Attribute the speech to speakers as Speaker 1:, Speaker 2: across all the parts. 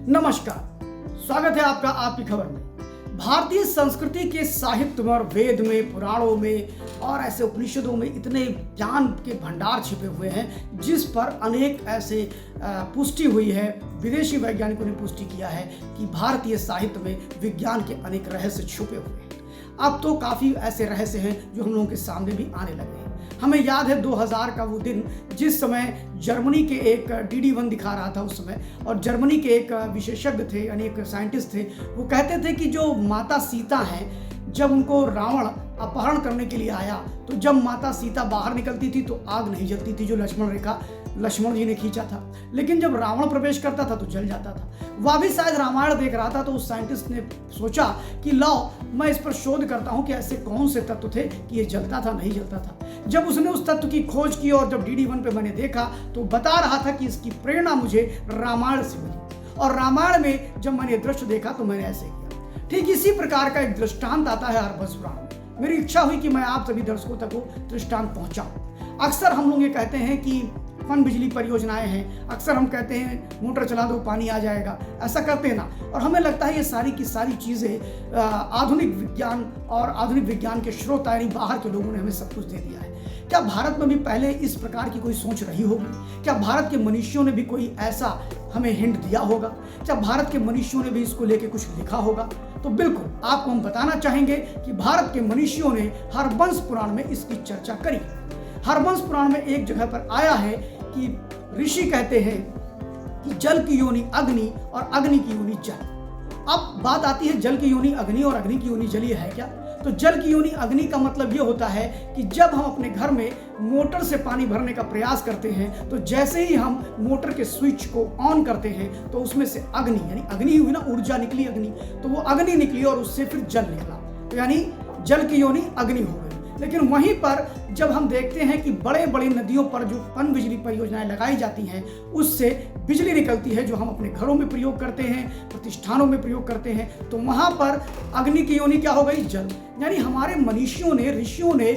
Speaker 1: नमस्कार, स्वागत है आपका आपकी खबर में। भारतीय संस्कृति के साहित्य में और वेद में, पुराणों में और ऐसे उपनिषदों में इतने ज्ञान के भंडार छिपे हुए हैं जिस पर अनेक ऐसे पुष्टि हुई है। विदेशी वैज्ञानिकों ने पुष्टि किया है कि भारतीय साहित्य में विज्ञान के अनेक रहस्य छुपे हुए हैं। अब तो काफ़ी ऐसे रहस्य हैं जो हम लोगों के सामने भी आने लगे हैं। हमें याद है 2000 का वो दिन जिस समय जर्मनी के एक DD1 दिखा रहा था उस समय, और जर्मनी के एक विशेषज्ञ थे यानी एक साइंटिस्ट थे। वो कहते थे कि जो माता सीता हैं, जब उनको रावण अपहरण करने के लिए आया तो जब माता सीता बाहर निकलती थी तो आग नहीं जलती थी, जो लक्ष्मण रेखा लक्ष्मण जी ने खींचा था। लेकिन जब रावण प्रवेश करता था तो जल जाता था। वह भी शायद रामायण देख रहा था तो उस साइंटिस्ट ने सोचा कि लाओ मैं इस पर शोध करता हूं कि ऐसे कौन से तत्व थे कि ये जलता था नहीं जलता था। जब उसने उस तत्व की खोज की और जब DD1 पे मैंने देखा तो बता रहा था कि इसकी प्रेरणा मुझे रामायण से मिली, और रामायण में जब मैंने दृश्य देखा तो मैंने ऐसे किया। ठीक इसी प्रकार का एक दृष्टांत आता है हरबंस पुराण में। मेरी इच्छा हुई कि मैं आप सभी दर्शकों तक वो दृष्टांत पहुंचाऊं। अक्सर हम लोग ये कहते हैं कि पन बिजली परियोजनाएं हैं, अक्सर हम कहते हैं मोटर चला दो पानी आ जाएगा, ऐसा करते हैं ना। और हमें लगता है ये सारी की सारी चीज़ें आधुनिक विज्ञान और आधुनिक विज्ञान के स्रोत यानी बाहर के लोगों ने हमें सब कुछ दे दिया है। क्या भारत में भी पहले इस प्रकार की कोई सोच रही होगी? क्या भारत के मनुष्यों ने भी कोई ऐसा हमें हिंट दिया होगा? क्या भारत के मनुष्यों ने भी इसको लेके कुछ लिखा होगा? तो बिल्कुल आपको हम बताना चाहेंगे कि भारत के मनुष्यों ने हरबंस पुराण में इसकी चर्चा करी। हरबंस पुराण में एक जगह पर आया है कि ऋषि कहते हैं कि जल की योनि अग्नि और अग्नि की योनि जल। अब बात आती है जल की योनि अग्नि और अग्नि की योनि जल, ये है क्या? तो जल की योनि अग्नि का मतलब ये होता है कि जब हम अपने घर में मोटर से पानी भरने का प्रयास करते हैं तो जैसे ही हम मोटर के स्विच को ऑन करते हैं तो उसमें से अग्नि यानी अग्नि हुई ना, ऊर्जा निकली अग्नि, तो वो अग्नि निकली और उससे फिर जल निकला, तो यानी जल की योनि अग्नि हो गई। लेकिन वहीं पर जब हम देखते हैं कि बड़े बड़ी नदियों पर जो पन बिजली परियोजनाएं लगाई जाती हैं उससे बिजली निकलती है जो हम अपने घरों में प्रयोग करते हैं, प्रतिष्ठानों में प्रयोग करते हैं, तो वहां पर अग्नि की योनि क्या हो गई? जल। यानी हमारे मनीषियों ने, ऋषियोों ने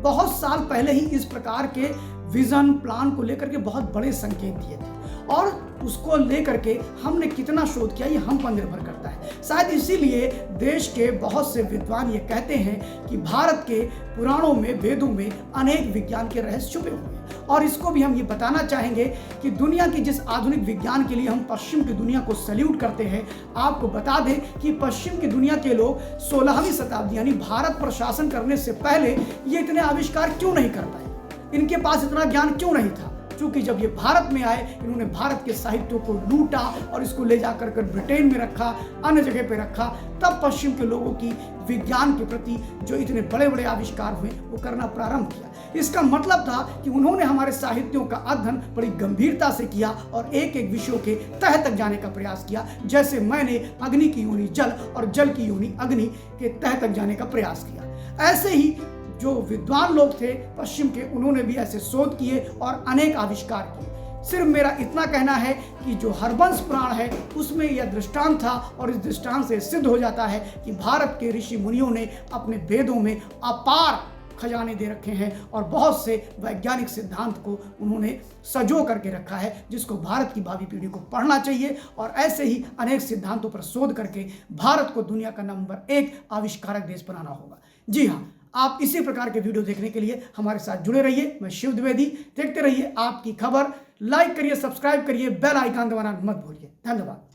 Speaker 1: बहुत साल पहले ही इस प्रकार के विजन प्लान को लेकर के बहुत बड़े संकेत दिए थे, और उसको लेकर के हमने कितना शोध किया ये हम पर निर्भर करता है। शायद इसीलिए देश के बहुत से विद्वान ये कहते हैं कि भारत के पुराणों में, वेदों में अनेक विज्ञान के रहस्य छुपे हुए हैं। और इसको भी हम ये बताना चाहेंगे कि दुनिया की जिस आधुनिक विज्ञान के लिए हम पश्चिम की दुनिया को सल्यूट करते हैं, आपको बता दें कि पश्चिम की दुनिया के लोग 16वीं शताब्दी यानी भारत पर शासन करने से पहले ये इतने आविष्कार क्यों नहीं कर पाए? इनके पास इतना ज्ञान क्यों नहीं था? क्योंकि जब ये भारत में आए इन्होंने भारत के साहित्यों को लूटा और इसको ले जाकर कर ब्रिटेन में रखा, अन्य जगह पे रखा, तब पश्चिम के लोगों की विज्ञान के प्रति जो इतने बड़े बड़े आविष्कार हुए वो करना प्रारंभ किया। इसका मतलब था कि उन्होंने हमारे साहित्यों का अध्ययन बड़ी गंभीरता से किया और एक एक विषयों के तह तक जाने का प्रयास किया। जैसे मैंने अग्नि की योनि जल और जल की योनि अग्नि के तह तक जाने का प्रयास किया, ऐसे ही जो विद्वान लोग थे पश्चिम के, उन्होंने भी ऐसे शोध किए और अनेक आविष्कार किए। सिर्फ मेरा इतना कहना है कि जो हरबंस पुराण है उसमें यह दृष्टांत था, और इस दृष्टांत से सिद्ध हो जाता है कि भारत के ऋषि मुनियों ने अपने वेदों में अपार खजाने दे रखे हैं और बहुत से वैज्ञानिक सिद्धांत को उन्होंने सजो करके रखा है, जिसको भारत की भावी पीढ़ी को पढ़ना चाहिए और ऐसे ही अनेक सिद्धांतों पर शोध करके भारत को दुनिया का नंबर 1 आविष्कारक देश बनाना होगा। जी हाँ, आप इसी प्रकार के वीडियो देखने के लिए हमारे साथ जुड़े रहिए। मैं शिव द्विवेदी, देखते रहिए आपकी खबर। लाइक करिए, सब्सक्राइब करिए, बेल आइकन दबाना मत भूलिए। धन्यवाद।